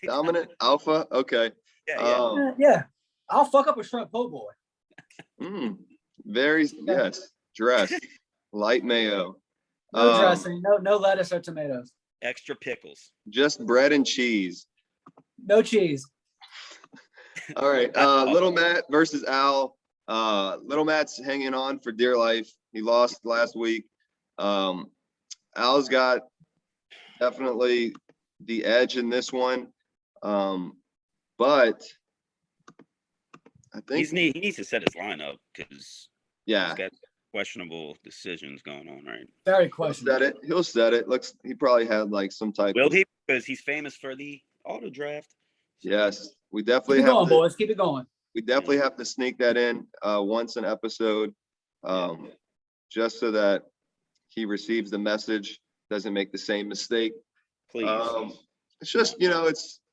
Dominant alpha. Okay. Yeah. I'll fuck up a shrimp po' boy. Yes. Dress light mayo. No dressing. No lettuce or tomatoes. Extra pickles. Just bread and cheese. No cheese. All right. Little Matt versus Al. Little Matt's hanging on for dear life. He lost last week. Al's got definitely the edge in this one. But I think he needs to set his lineup because he's got questionable decisions going on, right? Very questionable. He'll set it. Looks he probably had like some type. Will he? Because he's famous for the auto draft. Yes, we definitely keep it going, boys. Keep it going. We definitely have to sneak that in once an episode, just so that he receives the message, doesn't make the same mistake. Please. It's just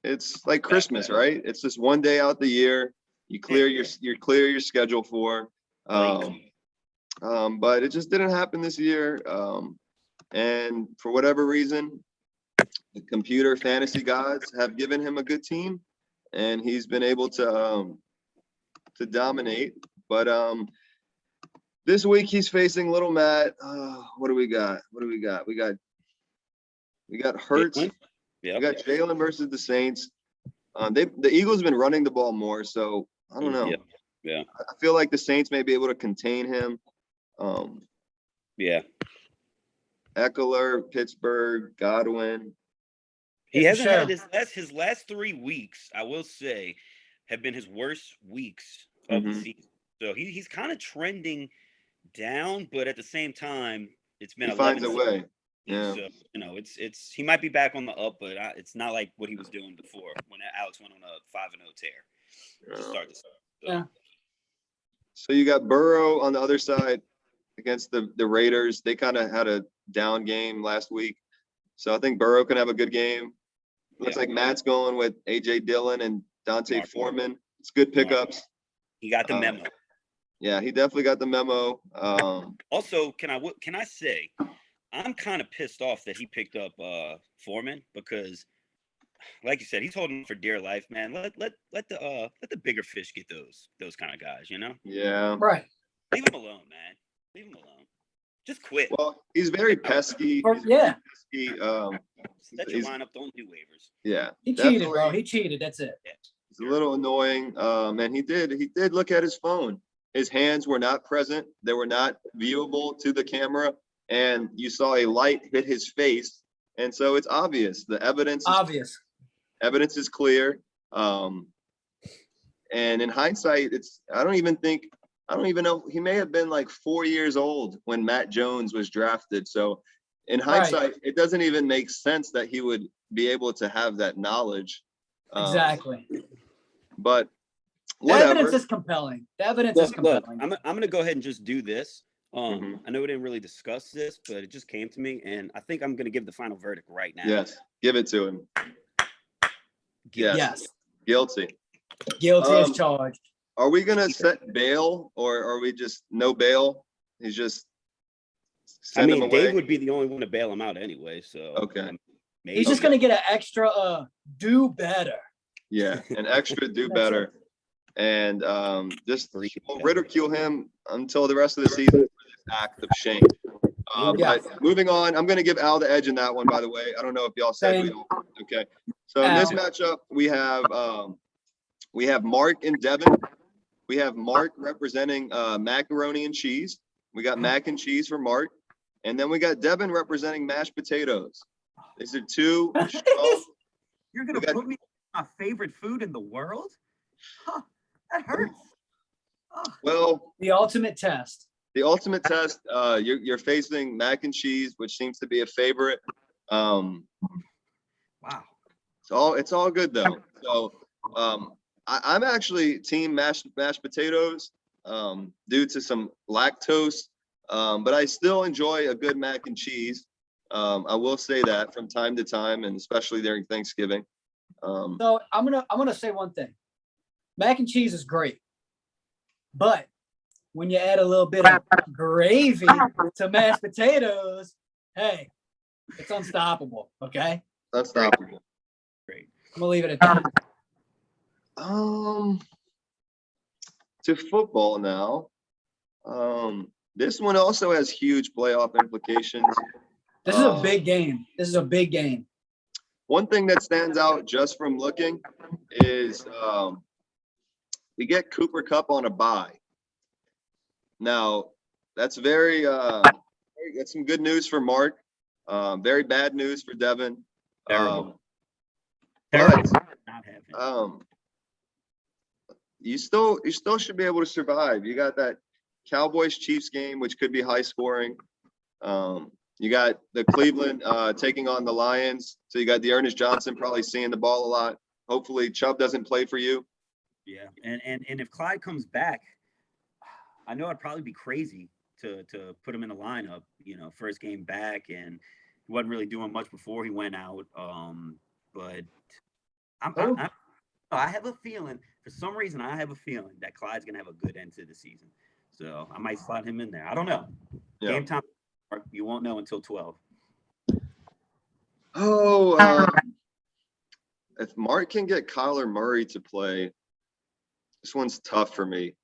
it's like Christmas, right? It's just one day out the year. You clear your schedule for. But it just didn't happen this year. And for whatever reason, the computer fantasy gods have given him a good team, and he's been able to dominate. But this week he's facing Little Matt. What do we got? We got Hurts. Yep. We got Jalen versus the Saints. The Eagles have been running the ball more, so I don't know. Yeah. I feel like the Saints may be able to contain him. Eckler, Pittsburgh, Godwin. He hasn't had his last 3 weeks, I will say, have been his worst weeks of the season. So he's kind of trending down, but at the same time, it's been he finds a way. Yeah. So, he might be back on the up, but it's not like what he was doing before when Alex went on a 5-0 tear to start this. So you got Burrow on the other side against the Raiders. They kind of had a down game last week. So I think Burrow can have a good game. Looks like Matt's going with A.J. Dillon and Dante Foreman. It's good pickups. He got the memo. Yeah, he definitely got the memo. Also, can I say, I'm kind of pissed off that he picked up Foreman because, like you said, he's holding for dear life, man. Let the bigger fish get those kind of guys, you know? Yeah. Right. Leave him alone, man. Leave him alone. Just quit. Well, he's very pesky. Yeah. Pesky. Set your lineup. Don't do waivers. Yeah. He cheated, bro. He cheated. That's it. Yeah. It's a little annoying. And he did look at his phone. His hands were not present. They were not viewable to the camera. And you saw a light hit his face. And so it's obvious. The evidence is clear. And in hindsight, I don't even know. He may have been like 4 years old when Matt Jones was drafted. So in hindsight, It doesn't even make sense that he would be able to have that knowledge. Exactly. But whatever. The evidence is compelling. Look, I'm going to go ahead and just do this. I know we didn't really discuss this, but it just came to me, and I think I'm going to give the final verdict right now. Yes, give it to him. Yes. Guilty as charged. Are we going to set bail, or are we just no bail? He's just send him away? Dave would be the only one to bail him out anyway, so. Okay. He's just going to get an extra do better. Yeah, an extra do better. And just ridicule him until the rest of the season for this act of shame. But moving on, I'm going to give Al the edge in that one, by the way. I don't know if y'all said we all. Okay. So in this matchup, we have Mark and Devin. We have Mark representing macaroni and cheese. We got mac and cheese for Mark. And then we got Devin representing mashed potatoes. These are two strong. You're going to put me on my favorite food in the world? Huh, that hurts. Oh. Well, the ultimate test. You're facing mac and cheese, which seems to be a favorite. Wow. It's all good though. So I'm actually team mashed potatoes due to some lactose, but I still enjoy a good mac and cheese. I will say that from time to time, and especially during Thanksgiving. So I'm gonna say one thing. Mac and cheese is great, but when you add a little bit of gravy to mashed potatoes, hey, it's unstoppable. Okay. Unstoppable. Great. I'm gonna leave it at that. To football now. This one also has huge playoff implications. This is a big game. One thing that stands out just from looking is we get Cooper Kupp on a bye. Now, that's that's some good news for Mark. Very bad news for Devin. Terrible. You still should be able to survive. You got that Cowboys Chiefs game, which could be high scoring. You got the Cleveland taking on the Lions. So you got Dearness Johnson probably seeing the ball a lot. Hopefully Chubb doesn't play for you. Yeah, and if Clyde comes back, I know I'd probably be crazy to put him in the lineup, first game back, and he wasn't really doing much before he went out. But I have a feeling, for some reason, that Clyde's going to have a good end to the season. So I might slot him in there. I don't know. Yeah. Game time, you won't know until 12. If Mark can get Kyler Murray to play, this one's tough for me.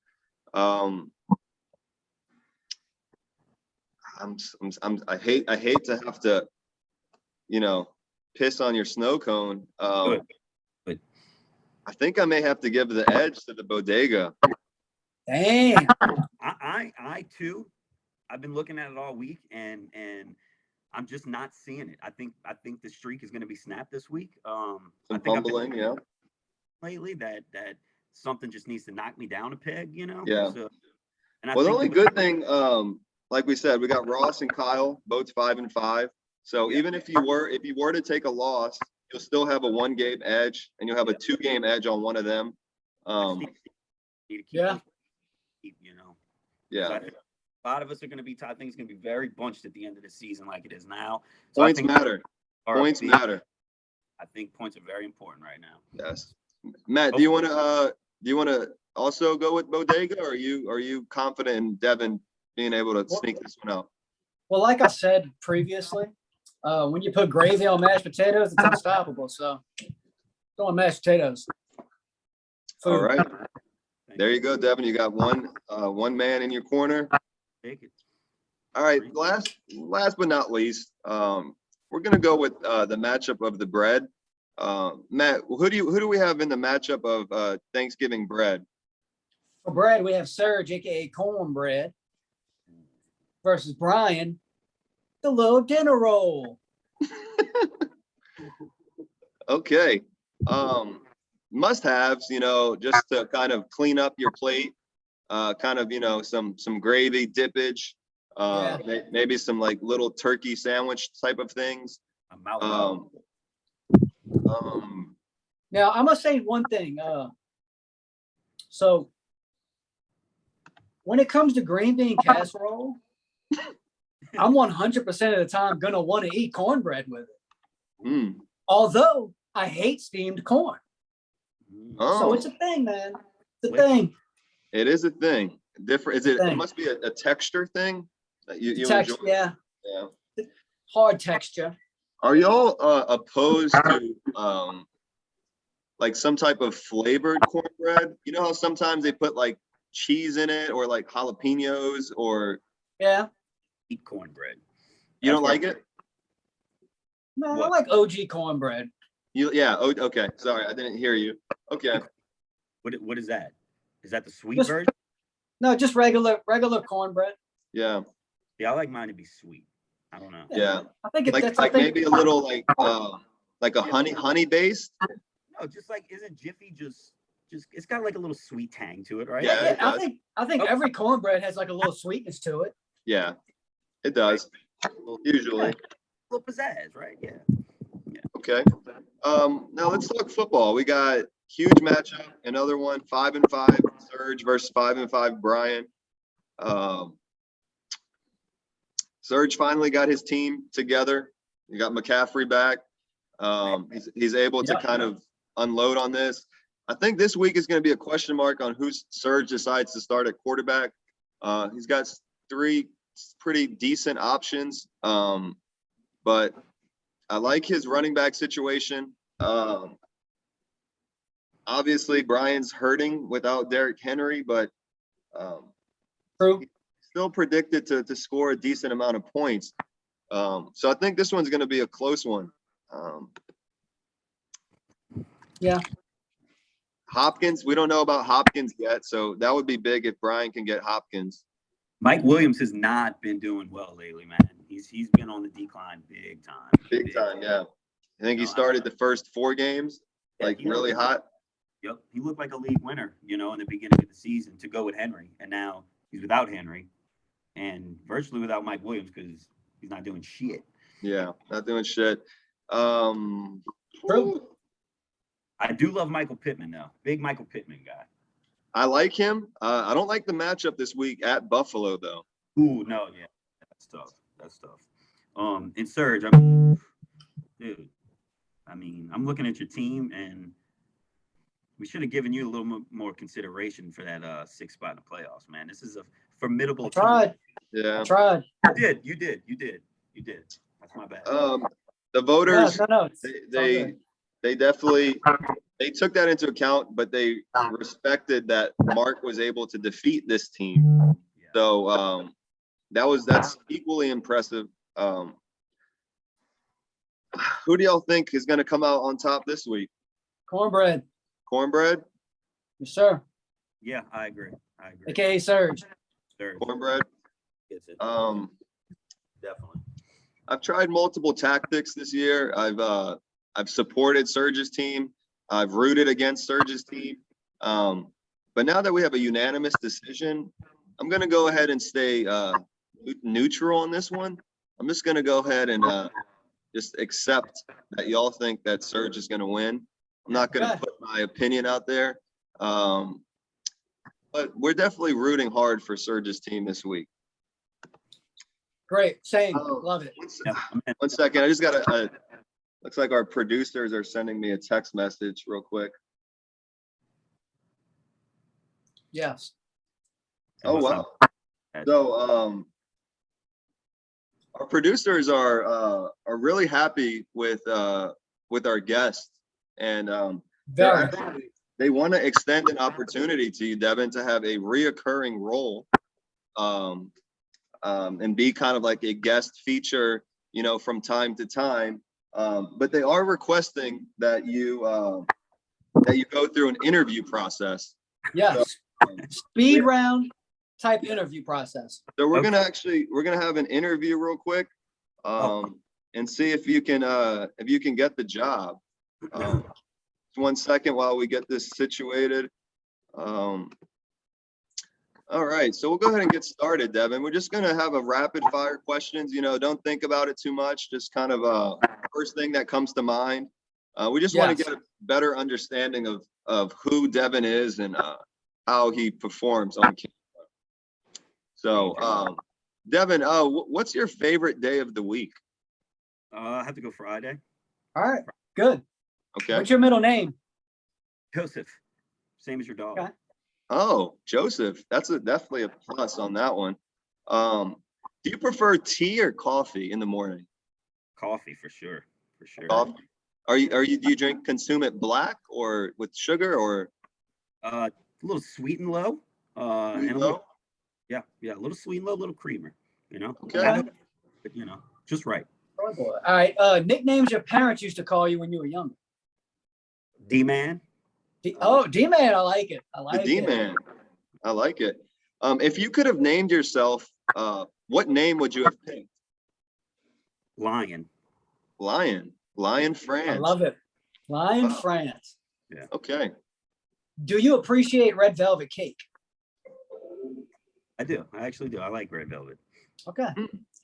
I hate to have to, piss on your snow cone. But I think I may have to give the edge to the bodega. Damn. I too. I've been looking at it all week, and I'm just not seeing it. I think the streak is going to be snapped this week. Some fumbling, lately that something just needs to knock me down a peg, Yeah. So, the only good thing, like we said, we got Ross and Kyle, both 5-5. So even if you were to take a loss, you'll still have a 1-game edge, and you'll have a 2-game edge on one of them. Yeah. Yeah. A lot of us are going to be. I think it's going to be very bunched at the end of the season, like it is now. So points matter. Points matter. I think points are very important right now. Yes. Matt, do you want you want to also go with Bodega, or are you confident in Devin being able to sneak this one out? Well, like I said previously, when you put gravy on mashed potatoes, it's unstoppable. So, go on mashed potatoes. Food. All right. There you go, Devin. You got one man in your corner. Take it. All right. Last but not least, we're gonna go with the matchup of the bread. Matt, who do we have in the matchup of Thanksgiving bread? For bread, we have Serge, aka Cornbread, versus Brian, the little dinner roll. Okay. Must-haves, just to kind of clean up your plate. Kind of, some gravy dippage. Maybe some like little turkey sandwich type of things. I'm out. Now I must say one thing. So when it comes to green bean casserole, I'm 100% of the time gonna want to eat cornbread with it. Mm. Although I hate steamed corn. Oh. So it's a thing, man. It's a thing. It is a thing. Different. Is it? Thing. It must be a texture thing that you enjoy. Yeah. Hard texture. Are y'all opposed to like some type of flavored cornbread? You know how sometimes they put like cheese in it or like jalapenos or Eat cornbread. You don't like it? No, I like OG cornbread. Okay. Sorry, I didn't hear you. Okay. What is that? Is that the sweet version? No, just regular cornbread. Yeah. Yeah, I like mine to be sweet. I don't know. Yeah. I think it's like maybe a little like a honey based. No, just like isn't Jiffy just it's got like a little sweet tang to it, right? Yeah, I think every cornbread has like a little sweetness to it. Yeah, it does. Usually. A little pizzazz, right? Yeah. Okay. Now let's talk football. We got huge matchup, another one, 5-5 Serge versus 5-5 Brian. Serge finally got his team together. He got McCaffrey back. He's able to kind of unload on this. I think this week is going to be a question mark on who Serge decides to start at quarterback. He's got 3 pretty decent options, but I like his running back situation. Obviously, Brian's hurting without Derrick Henry, but True. He's still predicted to score a decent amount of points. So I think this one's going to be a close one. Hopkins, we don't know about Hopkins yet, so that would be big if Brian can get Hopkins. Mike Williams has not been doing well lately, man. He's been on the decline big time. Big time, yeah. I think he started the first 4 games, really hot. Yep, he looked like a league winner, in the beginning of the season to go with Henry, and now he's without Henry and virtually without Mike Williams because he's not doing shit. Yeah, not doing shit. True. I do love Michael Pittman, though. Big Michael Pittman guy. I like him. I don't like the matchup this week at Buffalo, though. Ooh, no, yeah. That's tough. And Serge, dude, I'm looking at your team, and we should have given you a little more consideration for that 6th spot in the playoffs, man. This is a formidable team. Yeah. I tried. You did. That's my bad. The voters, no. They definitely took that into account, but they respected that Mark was able to defeat this team. Yeah. So that's equally impressive. Who do y'all think is going to come out on top this week? Cornbread. Cornbread? Yes, sir. Yeah, I agree. AKA Serge. Cornbread? Gets it. Definitely. I've tried multiple tactics this year. I've supported Serge's team. I've rooted against Serge's team. But now that we have a unanimous decision, I'm going to go ahead and stay neutral on this one. I'm just going to go ahead and just accept that y'all think that Serge is going to win. I'm not going to put my opinion out there. But we're definitely rooting hard for Serge's team this week. Great. Same. Love it. One second. I just got a looks like our producers are sending me a text message real quick. Yes. Oh, wow. So our producers are really happy with our guest, and Very. they want to extend an opportunity to you, Devin, to have a reoccurring role, and be kind of like a guest feature, you know, from time to time. But they are requesting that you go through an interview process. Yes. So, Speed round type interview process. So we're gonna have an interview real quick, and see if you can get the job. Just 1 second while we get this situated. All right, so we'll go ahead and get started, Devin. We're just gonna have a rapid fire questions. You know, don't think about it too much. Just kind of first thing that comes to mind. We just want to get a better understanding of who Devin is and how he performs on camera. So, Devin, what's your favorite day of the week? I have to go Friday. All right, good. Okay. What's your middle name? Joseph, same as your dog. Okay. Oh, Joseph, that's definitely a plus on that one. Do you prefer tea or coffee in the morning? Coffee for sure, for sure. Coffee. Do you consume it black or with sugar or? A little sweet and low. Sweet and low? Yeah, a little sweet and low, a little creamer. You know. Okay. But, you know, just right. All right. Nicknames your parents used to call you when you were younger. D-Man. D-Man, I like it. The D-Man. I like it. If you could have named yourself, what name would you have picked? Lion. Lion France. I love it. Lion France. Yeah. Okay. Do you appreciate red velvet cake? I do. I actually do. I like red velvet. Okay.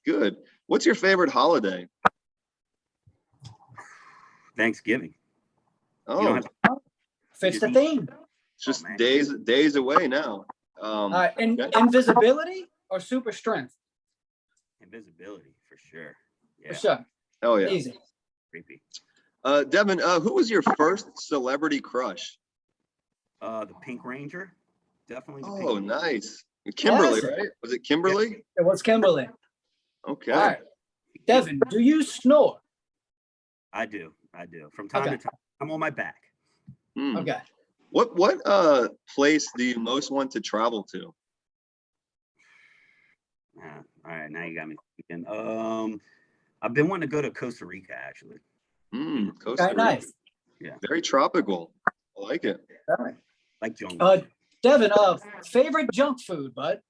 Good. What's your favorite holiday? Thanksgiving. Oh, Fits the theme. it's just days away now. All right. Okay. Invisibility or super strength? Invisibility for sure. Yeah. For sure. Oh yeah. Easy. Creepy. Devin, who was your first celebrity crush? The Pink Ranger. Definitely. Oh, nice. Kimberly, Classic. right? Was it Kimberly? It was Kimberly. Okay. All right. Devin, do you snore? I do. From time to time. I'm on my back. Okay. What place do you most want to travel to? All right, now you got me thinking. I've been wanting to go to Costa Rica actually. Costa Rica. Nice. Yeah. Very tropical. I like it. All right. Like jungle. Devin, favorite junk food, bud?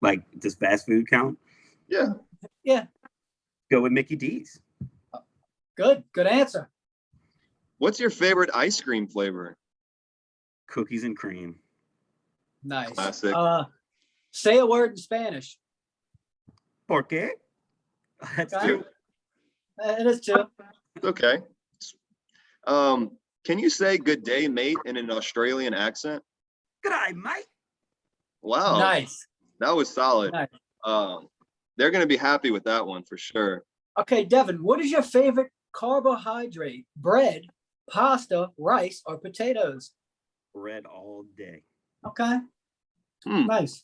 Like, does fast food count? Yeah. Yeah. Go with Mickey D's. Good answer. What's your favorite ice cream flavor? Cookies and cream. Nice. Classic. Say a word in Spanish. ¿Por qué? That's Okay. two. It is two. Okay. Can you say good day, mate, in an Australian accent? G'day, mate. Wow. Nice. That was solid. Nice. They're going to be happy with that one for sure. Okay, Devin, what is your favorite carbohydrate? Bread, pasta, rice, or potatoes? Bread all day. Okay. Nice.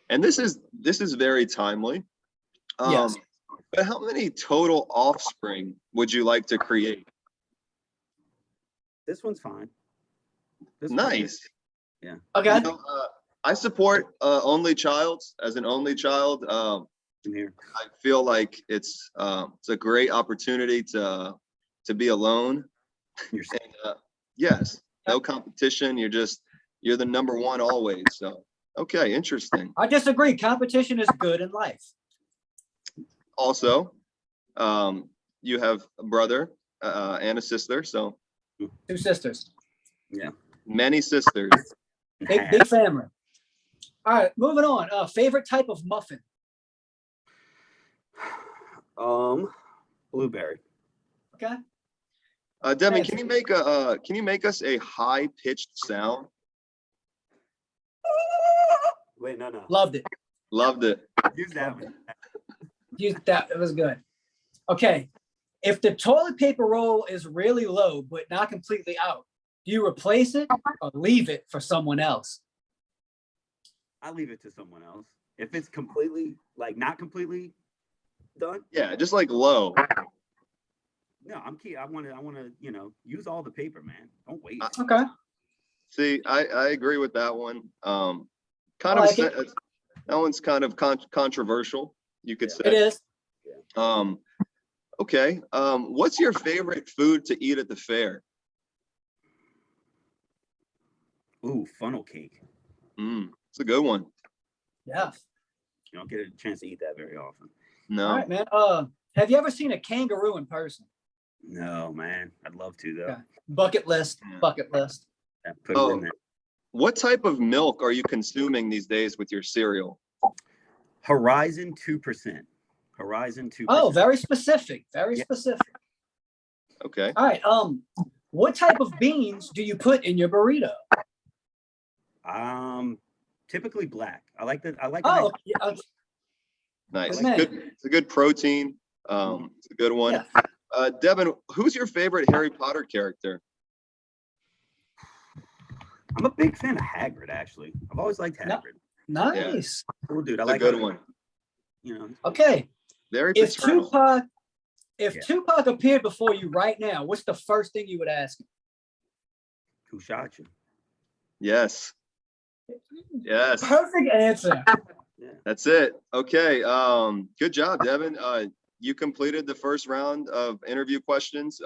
And this is very timely. Yes. But how many total offspring would you like to create? This one's fine. Nice. Yeah. Okay. You know, I support only child as an only child. Here. I feel like it's a great opportunity to be alone. And, yes, no competition. You're the number one always. So okay, interesting. I disagree. Competition is good in life. Also, you have a brother and a sister, so 2 sisters. Yeah. many sisters. Big family. All right, moving on. Favorite type of muffin? Blueberry. Okay. Devin, can you make us a high pitched sound? Wait, no. Loved it. Loved it. Use that one. Use that. It was good. Okay. If the toilet paper roll is really low but not completely out, Do you replace it or leave it for someone else? I leave it to someone else. If it's completely, like, not completely done. Yeah, just like low. No, I'm key. I want to, use all the paper, man. Don't waste. Okay. See, I agree with that one. I like it. That one's kind of controversial, you could say. It is. Okay. What's your favorite food to eat at the fair? Ooh, funnel cake. It's a good one. Yeah. You don't get a chance to eat that very often. No. All right, man. Have you ever seen a kangaroo in person? No, man. I'd love to, though. Okay. Bucket list. Bucket list. Yeah, put it in there. What type of milk are you consuming these days with your cereal? Horizon 2%. Horizon 2%. Oh, very specific. Very specific. Okay. All right. What type of beans do you put in your burrito? Typically black. I like that. I like. Oh, nice. Man. Good. It's a good protein. It's a good one. Yeah. Devin, who's your favorite Harry Potter character? I'm a big fan of Hagrid, actually. I've always liked Hagrid. Nice. Yeah. Cool dude. I It's like a good Hagrid. one. Okay. Very If paternal. Tupac appeared before you right now, what's the first thing you would ask him? Who shot you? Yes. Yes. Perfect answer. Yeah. That's it. Okay. Good job, Devin. You completed the first round of interview questions.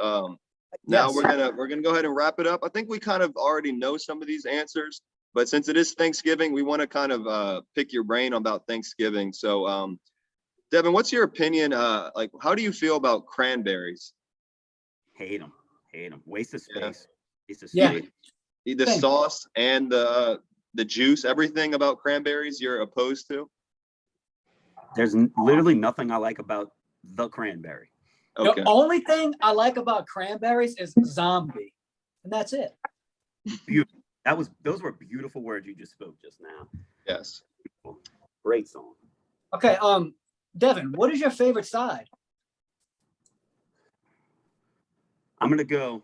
Now we're gonna go ahead and wrap it up. I think we kind of already know some of these answers, but since it is Thanksgiving, we want to kind of pick your brain about Thanksgiving. So, Devin, what's your opinion? Like, how do you feel about cranberries? Hate them. Waste of space. Yeah. Waste of space. Yeah. The sauce and the juice, everything about cranberries you're opposed to? There's literally nothing I like about the cranberry. Okay. The only thing I like about cranberries is zombie, and that's it. Beautiful. Those were beautiful words you just spoke just now. Yes. Beautiful. Great song. Okay. Devin, what is your favorite side? I'm gonna go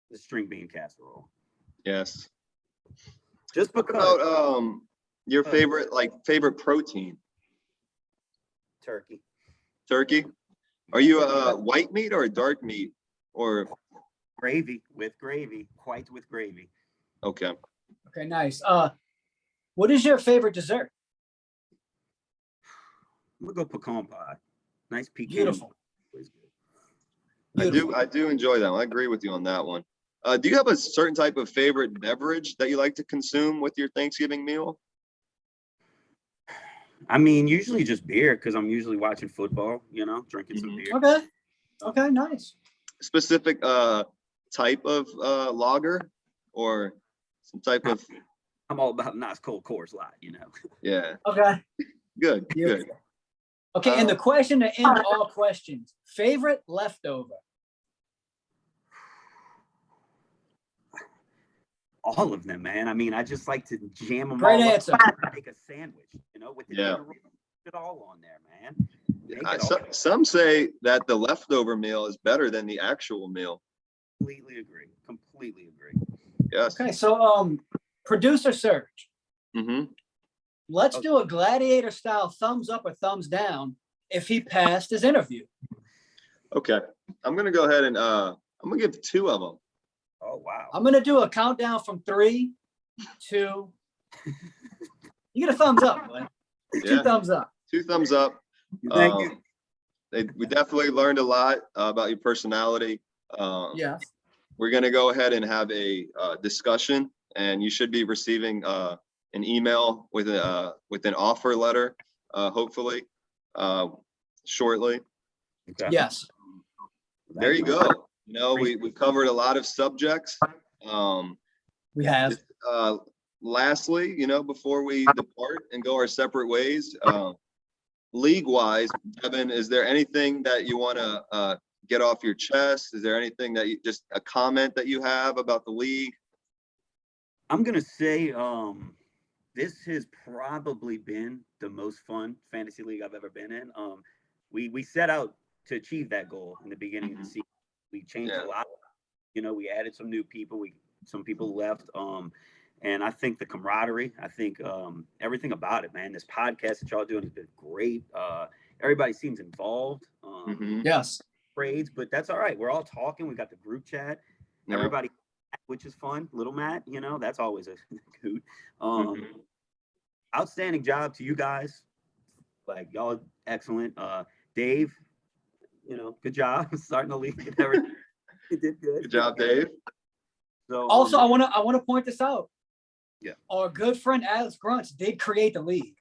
the string bean casserole. Yes. Just What because. about your favorite protein? Turkey. Turkey? Are you a white meat or a dark meat? Or Gravy with gravy. White with gravy. okay. Okay, nice. What is your favorite dessert? I'm gonna go pecan pie. Nice pecan. Beautiful. I do enjoy that one. I agree with you on that one. Do you have a certain type of favorite beverage that you like to consume with your Thanksgiving meal? I mean, usually just beer because I'm usually watching football, drinking some beer. Okay. Okay, nice. Specific type of lager or some type of I'm all about nice cold Coors Light, Yeah. Okay. Good. Beautiful. Good. Okay, and the question to end all questions: favorite leftover? All of them, man. I mean, I just like to jam them Great all answer. up, make a sandwich, with the dinner roll, put it all on there, man. Some say that the leftover meal is better than the actual meal. Completely agree. Yes. Okay, so producer Serge. Mm-hmm. Let's do a gladiator style thumbs up or thumbs down if he passed his interview. Okay. I'm gonna go ahead and I'm gonna give 2 of them. Oh wow. I'm gonna do a countdown from 3, 2. You get a thumbs up, boy. 2 thumbs up. 2 thumbs up. Thank you. We definitely learned a lot about your personality. Yes. We're gonna go ahead and have a discussion, and you should be receiving an email with an offer letter, hopefully, shortly. Okay. Yes. There you go. We covered a lot of subjects. We have. Lastly, before we depart and go our separate ways, league-wise, Devin, is there anything that you want to get off your chest? Is there anything that a comment that you have about the league? I'm gonna say this has probably been the most fun fantasy league I've ever been in. We set out to achieve that goal in the beginning of the season. We changed a lot. You know, we added some new people. Some people left. And I think the camaraderie, I think everything about it, man. This podcast that y'all doing has been great. Everybody seems involved. Yes. Trades, but that's all right. We're all talking. We got the group chat. Yeah. Everybody, which is fun. Little Matt, you know, that's always a hoot. Outstanding job to you guys. Like, y'all are excellent. Dave, you know, good job starting the league and everything. You did good. Good job, Dave. So Also, I want to point this out. Yeah. Our good friend Alex Grunts did create the league.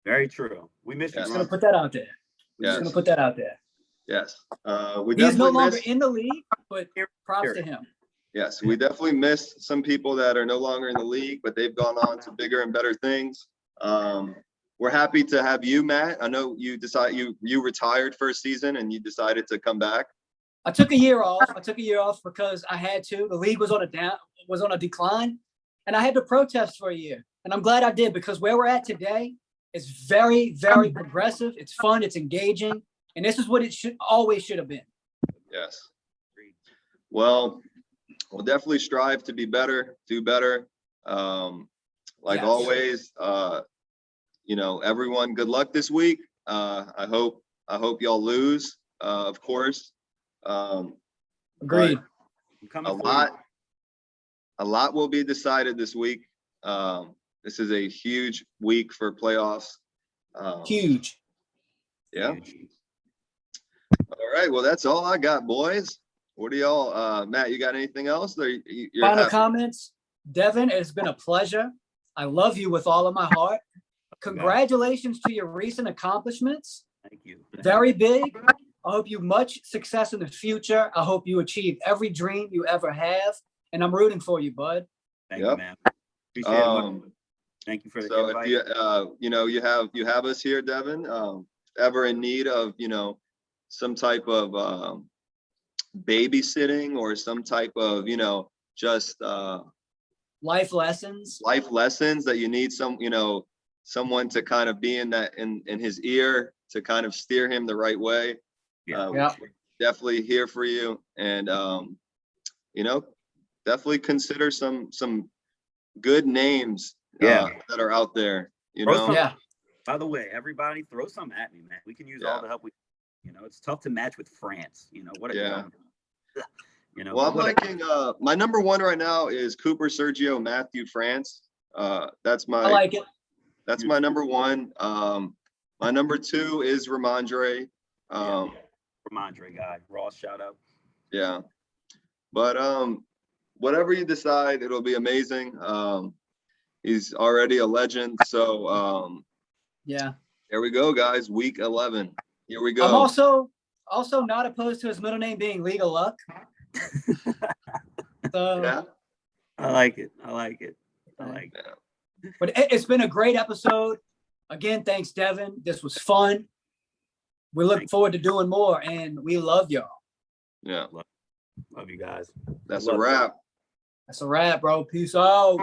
Very true. We miss you. Just gonna put that out there. Just gonna put that out there. Yes. We He's no definitely longer miss, in the league, but props to him. yes, we definitely miss some people that are no longer in the league, but they've gone on to bigger and better things. We're happy to have you, Matt. I know you retired for a season and you decided to come back. I took a year off because I had to. The league was on a decline, and I had to protest for a year. And I'm glad I did, because where we're at today is very, very progressive. It's fun. It's engaging. And this is what it always should have been. Yes. Well, we'll definitely strive to be better, do better. Like always, you know, everyone, good luck this week. I hope y'all lose, of course. Agreed. A lot will be decided this week. This is a huge week for playoffs. Huge. Yeah. All right. Well, that's all I got, boys. What do y'all, Matt, you got anything else? Or you're Final happy? comments. Devin, it's been a pleasure. I love you with all of my heart. Congratulations to your recent accomplishments. Thank you. Very big. I hope you much success in the future. I hope you achieve every dream you ever have. And I'm rooting for you, bud. Thank you, man. Appreciate it. Thank you for the invite. If you know, you have us here, Devin. Ever in need of, you know, some type of babysitting or some type of, you know, just life lessons that you need someone to kind of be in his ear to kind of steer him the right way. We're definitely here for you. And you know, definitely consider some good names that are out there, you know. By the way, everybody throw some at me, man. We can use all the help we, you know. It's tough to match with France, you know. What you know. Well, I'm liking my number one right now is Cooper, Sergio, Matthew, France. That's my, I like it. That's my number one. My number two is Ramondre. Ramondre guy. Ross, shout out. Yeah. But whatever you decide, it'll be amazing. He's already a legend. So there we go, guys. Week 11. Here we go. I'm also not opposed to his middle name being Legal Luck. So, yeah. I like it. But it's been a great episode. Again, thanks, Devin. This was fun. We look forward to doing more, and we love y'all. Yeah. Love you guys. That's a wrap. That's a wrap, bro. Peace out.